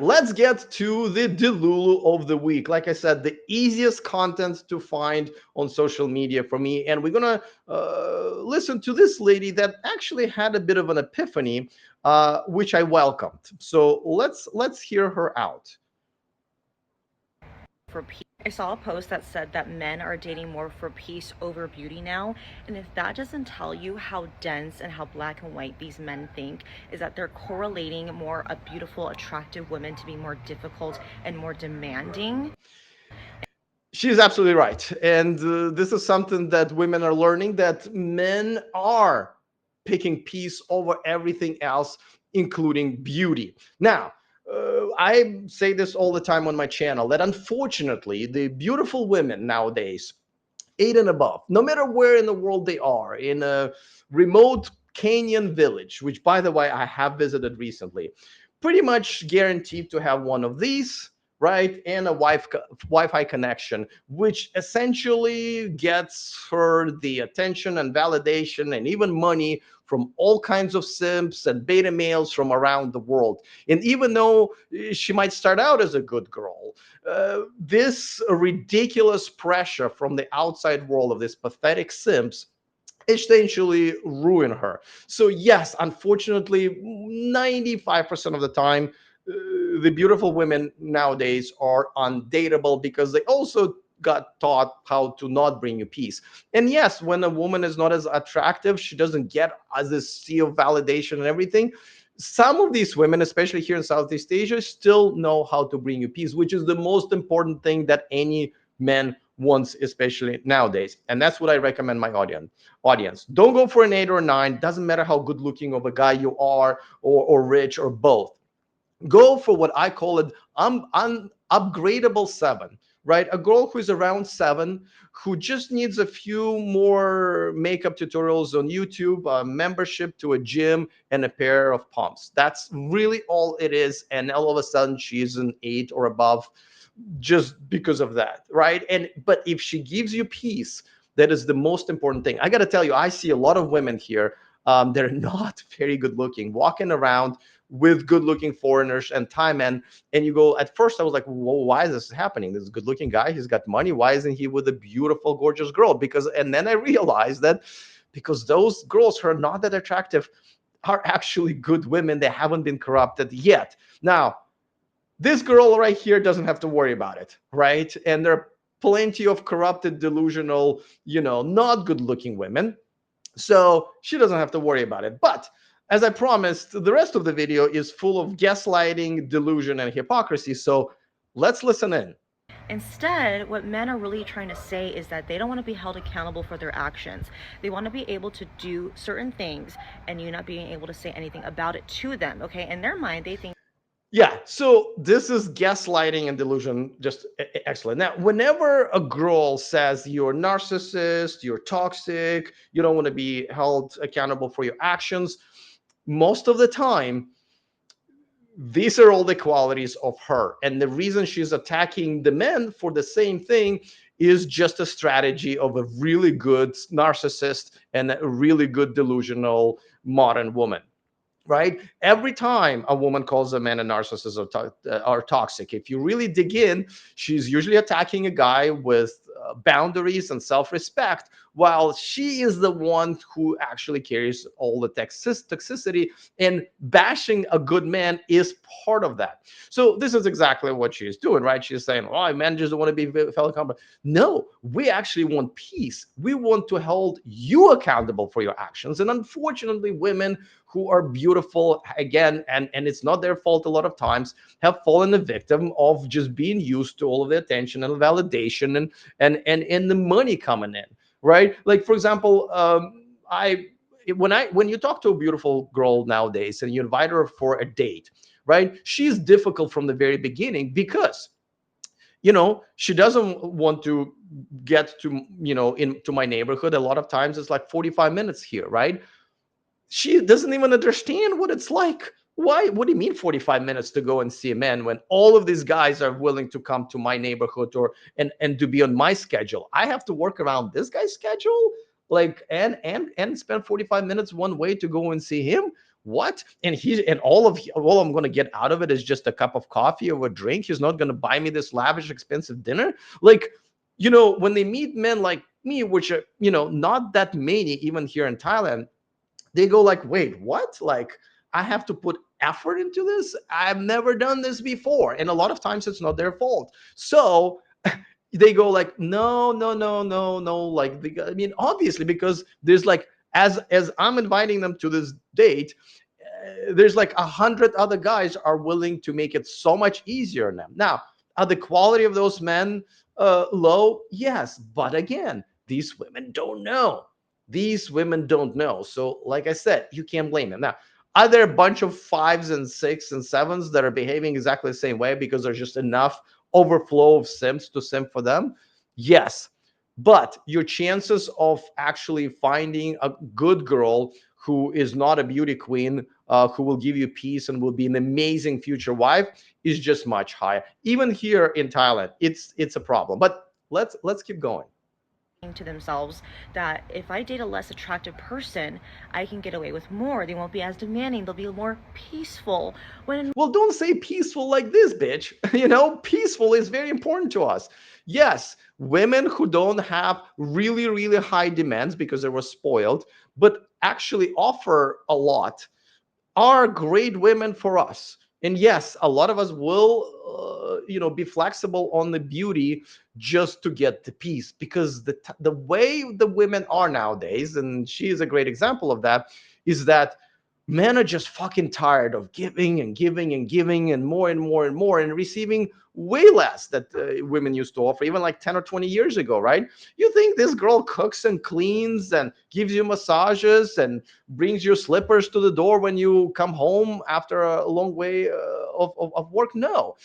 Let's get to the Delulu of the week. Like I said, the easiest content to find on social media for me. And we're going to listen to this lady that actually had a bit of an epiphany, which I welcomed. So let's hear her out. For peace. I saw a post that said that men are dating more for peace over beauty now. And if that doesn't tell you how dense and how black and white these men think, is that they're correlating more a beautiful, attractive women to be more difficult and more demanding. She's absolutely right. And this is something that women are learning, that men are picking peace over everything else, including beauty. Now, I say this all the time on my channel that unfortunately, the beautiful women nowadays, eight and above, no matter where in the world they are, in a remote Kenyan village, which by the way, I have visited recently, pretty much guaranteed to have one of these, right? And a Wi-Fi connection, which essentially gets her the attention and validation and even money from all kinds of simps and beta males from around the world. And even though she might start out as a good girl, this ridiculous pressure from the outside world of these pathetic simps essentially ruin her. So yes, unfortunately, 95% of the time, the beautiful women nowadays are undateable because they also got taught how to not bring you peace. And yes, when a woman is not as attractive, she doesn't get as this sea of validation and everything. Some of these women, especially here in Southeast Asia, still know how to bring you peace, which is the most important thing that any man wants, especially nowadays. And that's what I recommend my audience. Don't go for an 8 or 9. Doesn't matter how good looking of a guy you are, or rich, or both. Go for what I call it upgradable 7, right? A girl who is around 7, who just needs a few more makeup tutorials on YouTube, a membership to a gym, and a pair of pumps. That's really all it is. And all of a sudden, she's an 8 or above just because of that, right? And but if she gives you peace, that is the most important thing. I got to tell you, I see a lot of women here. They're not very good looking, walking around with good looking foreigners and Thai men. And you go, at first, I was like, well, why is this happening? This good looking guy, he's got money. Why isn't he with a beautiful, gorgeous girl? Because, and then I realized that because those girls who are not that attractive are actually good women. They haven't been corrupted yet. Now, this girl right here doesn't have to worry about it, right? And there are plenty of corrupted, delusional, not good looking women. So she doesn't have to worry about it. But as I promised, the rest of the video is full of gaslighting, delusion, and hypocrisy. So let's listen in. Instead, what men are really trying to say is that they don't want to be held accountable for their actions. They want to be able to do certain things and you not being able to say anything about it to them. Okay. In their mind, they think. Yeah, so this is gaslighting and delusion, just excellent. Now, whenever a girl says you're narcissist, you're toxic, you don't want to be held accountable for your actions, most of the time, these are all the qualities of her. And the reason she's attacking the men for the same thing is just a strategy of a really good narcissist and a really good delusional modern woman, right? Every time a woman calls a man a narcissist or toxic, if you really dig in, she's usually attacking a guy with boundaries and self-respect, while she is the one who actually carries all the toxicity, and bashing a good man is part of that. So this is exactly what she's doing, right? She's saying, oh, men just don't want to be fellow accountable. No, we actually want peace. We want to hold you accountable for your actions. And unfortunately, women who are beautiful, again, and it's not their fault a lot of times, have fallen a victim of just being used to all of the attention and validation, and the money coming in, right? Like, for example, I when you talk to a beautiful girl nowadays and you invite her for a date, right? She's difficult from the very beginning because she doesn't want to get to into my neighborhood. A lot of times it's like 45 minutes here, right? She doesn't even understand what it's like. Why? What do you mean 45 minutes to go and see a man when all of these guys are willing to come to my neighborhood, or and to be on my schedule? I have to work around this guy's schedule, like, and spend 45 minutes one way to go and see him. what? And all I'm going to get out of it is just a cup of coffee or a drink. He's not going to buy me this lavish expensive dinner. Like, when they meet men like me, which are, not that many even here in Thailand, they go like, wait, what? Like, I have to put effort into this? I've never done this before. And a lot of times it's not their fault. So they go like, no, no, no, no, no. Like, I mean, obviously, because there's like, as I'm inviting them to this date, there's like 100 other guys are willing to make it so much easier on them. Now, are the quality of those men low? Yes, but again, these women don't know. These women don't know. So, like I said, you can't blame them. Now, are there a bunch of fives and six and sevens that are behaving exactly the same way because there's just enough overflow of simps to simp for them? Yes. But your chances of actually finding a good girl who is not a beauty queen, who will give you peace and will be an amazing future wife, is just much higher. Even here in Thailand, it's a problem. But let's keep going. To themselves that if I date a less attractive person, I can get away with more. They won't be as demanding. They'll be more peaceful. When in Well, don't say peaceful like this, bitch. Peaceful is very important to us. Yes, women who don't have really, really high demands because they were spoiled, but actually offer a lot, are great women for us. And yes, a lot of us will be flexible on the beauty just to get the peace, because the way the women are nowadays, and she is a great example of that, is that men are just fucking tired of giving and giving and giving and more and more and more, and receiving way less that women used to offer even like 10 or 20 years ago, right? You think this girl cooks and cleans and gives you massages and brings your slippers to the door when you come home after a long way of work? No.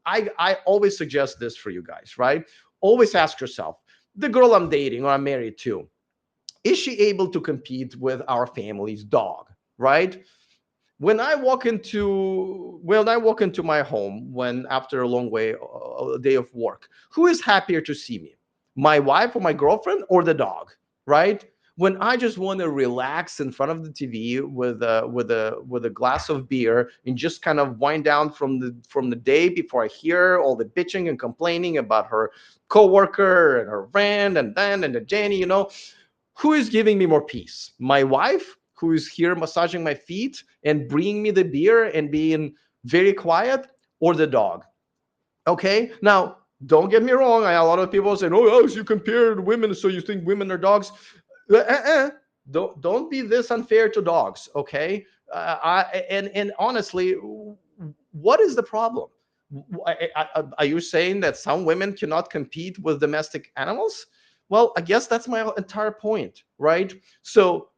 I always suggest this for you guys, right? Always ask yourself, the girl I'm dating or I'm married to, is she able to compete with our family's dog, right? When I walk into my home, when after a long way a day of work, who is happier to see me, my wife or my girlfriend or the dog, right? When I just want to relax in front of the TV with a glass of beer and just kind of wind down from the day before I hear all the bitching and complaining about her coworker and her friend and then and the Jenny, who is giving me more peace? My wife, who is here massaging my feet and bringing me the beer and being very quiet, or the dog? Okay. Now, don't get me wrong. A lot of people saying, "Oh, you compared women, so you think women are dogs." Don't be this unfair to dogs. Okay. And honestly, what is the problem? Are you saying that some women cannot compete with domestic animals? Well, I guess that's my entire point, right? So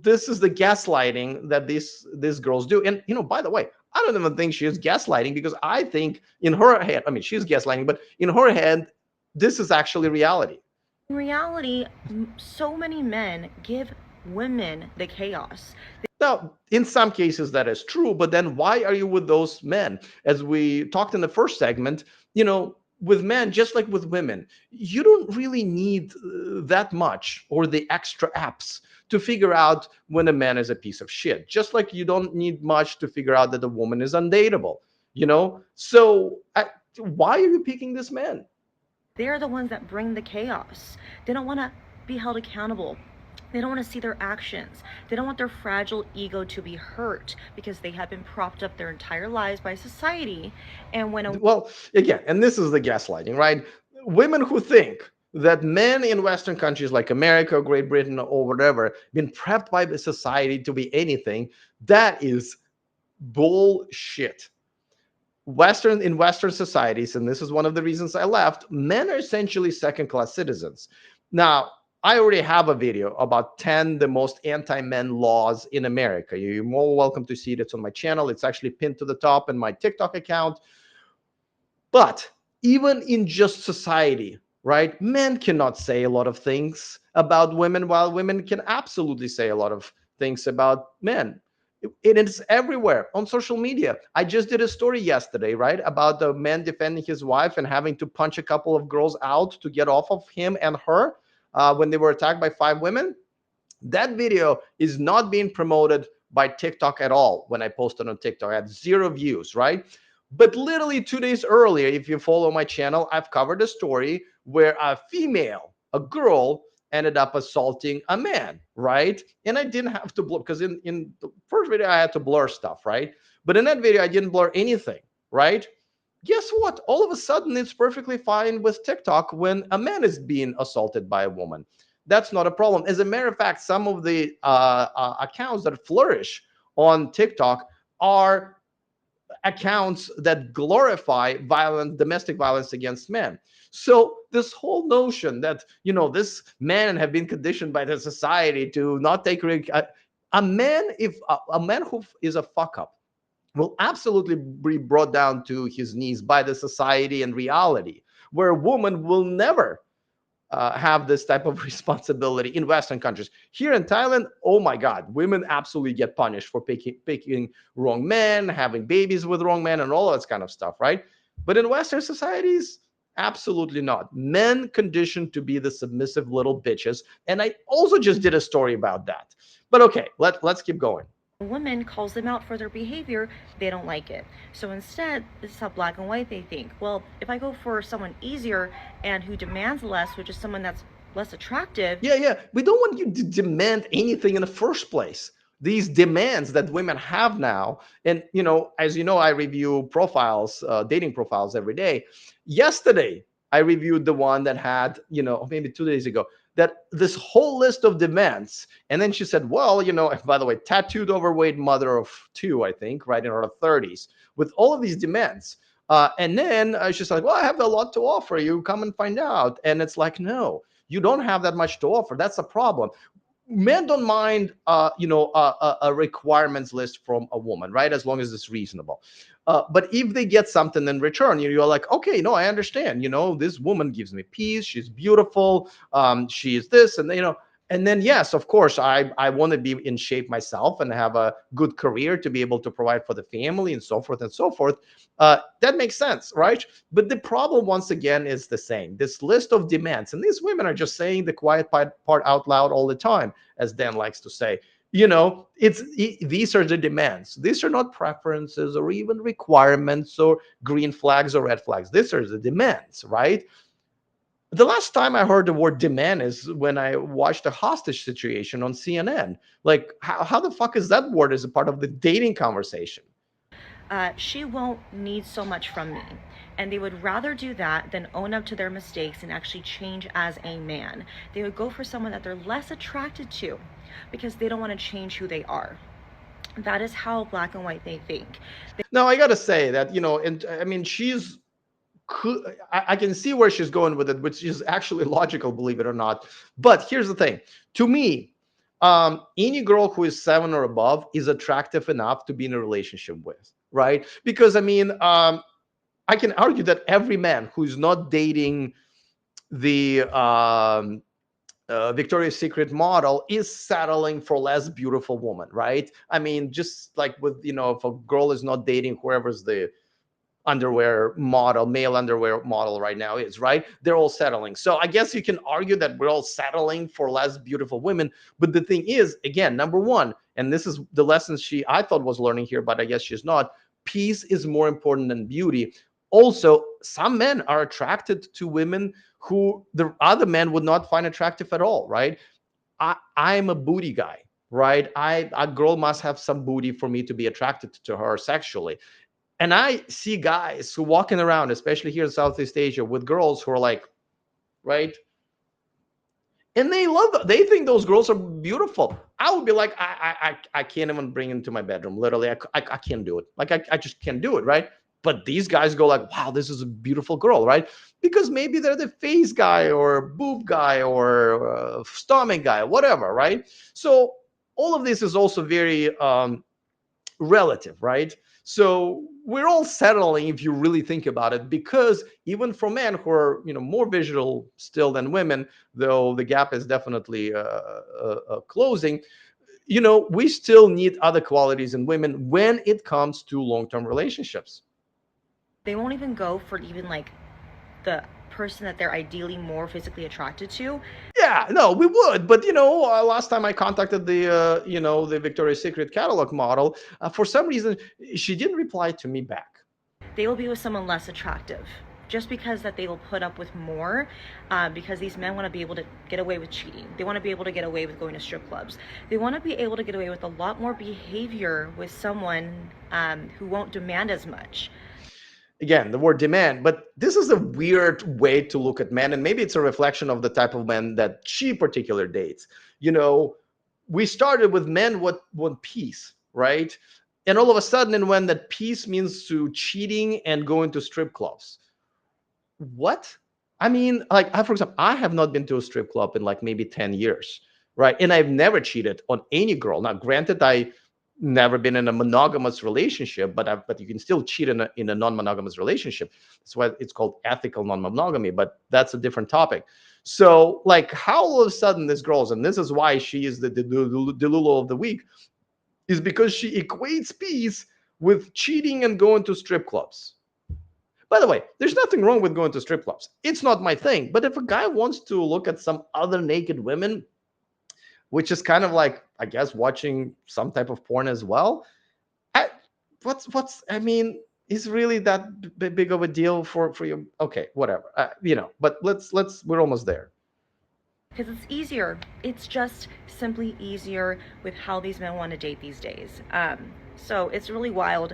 this is the gaslighting that these girls do. And by the way, I don't even think she is gaslighting, because I think in her head, I mean, she's gaslighting, but in her head, this is actually reality. reality, so many men give women the chaos. Now, in some cases that is true, but then why are you with those men? As we talked in the first segment, with men, just like with women, you don't really need that much or the extra apps to figure out when a man is a piece of shit. Just like you don't need much to figure out that a woman is undateable, So why are you picking this man? They're the ones that bring the chaos. They don't want to be held accountable. They don't want to see their actions. They don't want their fragile ego to be hurt because they have been propped up their entire lives by society. And when a Well, again, and this is the gaslighting, right? Women who think that men in Western countries like America, Great Britain, or whatever, been prepped by the society to be anything, that is bullshit. In Western societies, and this is one of the reasons I left, men are essentially second-class citizens. Now, I already have a video about 10 the most anti-men laws in America. You're more welcome to see it. It's on my channel. It's actually pinned to the top in my TikTok account. But even in just society, right? Men cannot say a lot of things about women, while women can absolutely say a lot of things about men. It is everywhere on social media. I just did a story yesterday, right, about the man defending his wife and having to punch a couple of girls out to get off of him and her when they were attacked by 5 women. That video is not being promoted by TikTok at all when I posted on TikTok. I had 0 views, right? But literally 2 days earlier, if you follow my channel, I've covered a story where a female, a girl, ended up assaulting a man, right? And I didn't have to blur, because in the first video I had to blur stuff, right? But in that video I didn't blur anything, right? Guess what? All of a sudden it's perfectly fine with TikTok when a man is being assaulted by a woman. That's not a problem. As a matter of fact, some of the accounts that flourish on TikTok are accounts that glorify violent domestic violence against men. So this whole notion that, this men have been conditioned by the society to not take a man, if a man who is a fuck up will absolutely be brought down to his knees by the society and reality, where a woman will never have this type of responsibility in Western countries. Here in Thailand, oh my God, women absolutely get punished for picking wrong men, having babies with wrong men, and all that kind of stuff, right? But in Western societies, absolutely not. Men conditioned to be the submissive little bitches. And I also just did a story about that. But okay, let's keep going. A woman calls them out for their behavior, they don't like it. So instead, this is how black and white they think. Well, if I go for someone easier and who demands less, which is someone that's less attractive. Yeah, yeah. We don't want you to demand anything in the first place. These demands that women have now, and as you know, I review profiles, dating profiles every day. Yesterday, I reviewed the one that had, maybe 2 days ago, that this whole list of demands. And then she said, well, by the way, tattooed overweight mother of two, I think, right in her 30s, with all of these demands. And then she's like, well, I have a lot to offer you. Come and find out. And it's like, no, you don't have that much to offer. That's a problem. Men don't mind, a requirements list from a woman, right? As long as it's reasonable. But if they get something in return, you're like, okay, no, I understand. This woman gives me peace. She's beautiful. She is this, and then yes, of course, I want to be in shape myself and have a good career to be able to provide for the family and so forth and so forth. That makes sense, right? But the problem, once again, is the same. This list of demands, and these women are just saying the quiet part out loud all the time, as Dan likes to say. These are the demands. These are not preferences or even requirements or green flags or red flags. These are the demands, right? The last time I heard the word demand is when I watched a hostage situation on CNN. Like, how the fuck is that word as a part of the dating conversation? She won't need so much from me. And they would rather do that than own up to their mistakes and actually change as a man. They would go for someone that they're less attracted to because they don't want to change who they are. That is how black and white they think. Now, I got to say that, and I mean, I can see where she's going with it, which is actually logical, believe it or not. But here's the thing. To me, any girl who is 7 or above is attractive enough to be in a relationship with, right? Because, I mean, I can argue that every man who's not dating the Victoria's Secret model is settling for less beautiful woman, right? I mean, just like with, if a girl is not dating whoever's the male underwear model right now is, right? They're all settling. So I guess you can argue that we're all settling for less beautiful women. But the thing is, again, number one, and this is the lesson I thought was learning here, but I guess she's not. Peace is more important than beauty. Also, some men are attracted to women who the other men would not find attractive at all, right? I'm a booty guy, right? A girl must have some booty for me to be attracted to her sexually. And I see guys who walking around, especially here in Southeast Asia, with girls who are like, right? And they love them. They think those girls are beautiful. I would be like, I can't even bring into my bedroom. Literally, I can't do it. Like, I just can't do it, right? But these guys go like, wow, this is a beautiful girl, right? Because maybe they're the face guy or boob guy or stomach guy, whatever, right? So all of this is also very relative, right? So we're all settling if you really think about it, because even for men who are, more visual still than women, though the gap is definitely closing, we still need other qualities in women when it comes to long-term relationships. They won't even go for even like the person that they're ideally more physically attracted to. Yeah, no, we would, but last time I contacted the Victoria's Secret catalog model, for some reason she didn't reply to me back. They will be with someone less attractive just because that they will put up with more, because these men want to be able to get away with cheating. They want to be able to get away with going to strip clubs. They want to be able to get away with a lot more behavior with someone who won't demand as much. Again, the word demand, but this is a weird way to look at men, and maybe it's a reflection of the type of men that she particular dates. We started with men what want peace, right? And all of a sudden, and when that peace means to cheating and going to strip clubs, what? I mean, like, for example, I have not been to a strip club in like maybe 10 years, right? And I've never cheated on any girl. Now, granted, I never been in a monogamous relationship, but you can still cheat in a non-monogamous relationship. That's why it's called ethical non-monogamy, but that's a different topic. So, like, how all of a sudden this girl's, and this is why she is the Delulu of the week, is because she equates peace with cheating and going to strip clubs. By the way, there's nothing wrong with going to strip clubs. It's not my thing. But if a guy wants to look at some other naked women, which is kind of like, I guess, watching some type of porn as well, I, I mean, is really that big of a deal for you? Okay, whatever. But we're almost there. Because it's easier. It's just simply easier with how these men want to date these days. So it's really wild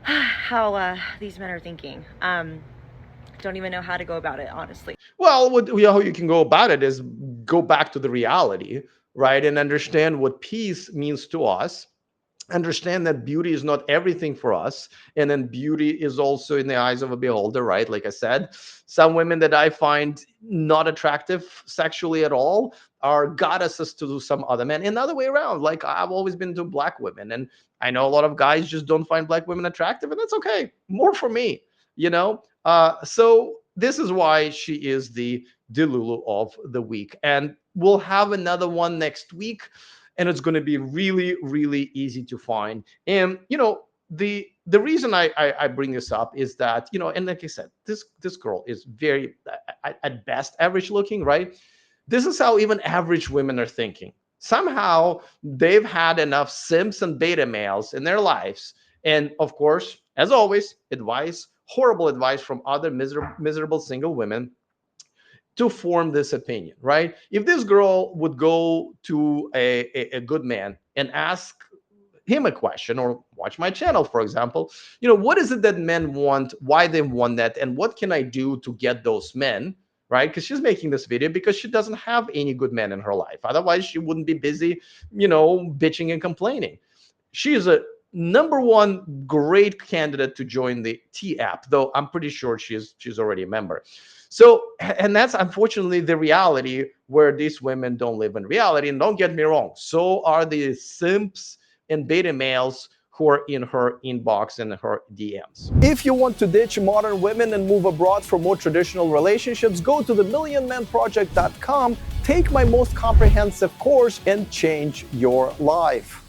how these men are thinking. Don't even know how to go about it, honestly. Well, how you can go about it is go back to the reality, right? And understand what peace means to us. Understand that beauty is not everything for us. And then beauty is also in the eyes of a beholder, right? Like I said, some women that I find not attractive sexually at all are goddesses to some other men. And the other way around, like I've always been to black women. And I know a lot of guys just don't find black women attractive, and that's okay. More for me, you know? So this is why she is the Delulu of the week. And we'll have another one next week, and it's going to be really, really easy to find. And the reason I bring this up is that, and like I said, this girl is very at best average looking, right? This is how even average women are thinking. Somehow they've had enough simps and beta males in their lives, and of course, as always, horrible advice from other miserable single women to form this opinion, right? If this girl would go to a good man and ask him a question, or watch my channel, for example, what is it that men want, why they want that, and what can I do to get those men, right? Because she's making this video because she doesn't have any good men in her life. Otherwise, she wouldn't be busy, bitching and complaining. She is a number one great candidate to join the T app, though I'm pretty sure she's already a member. So, and that's unfortunately the reality where these women don't live in reality. And don't get me wrong, so are the simps and beta males who are in her inbox and her DMs. If you want to ditch modern women and move abroad for more traditional relationships, go to themillionmanproject.com, take my most comprehensive course, and change your life.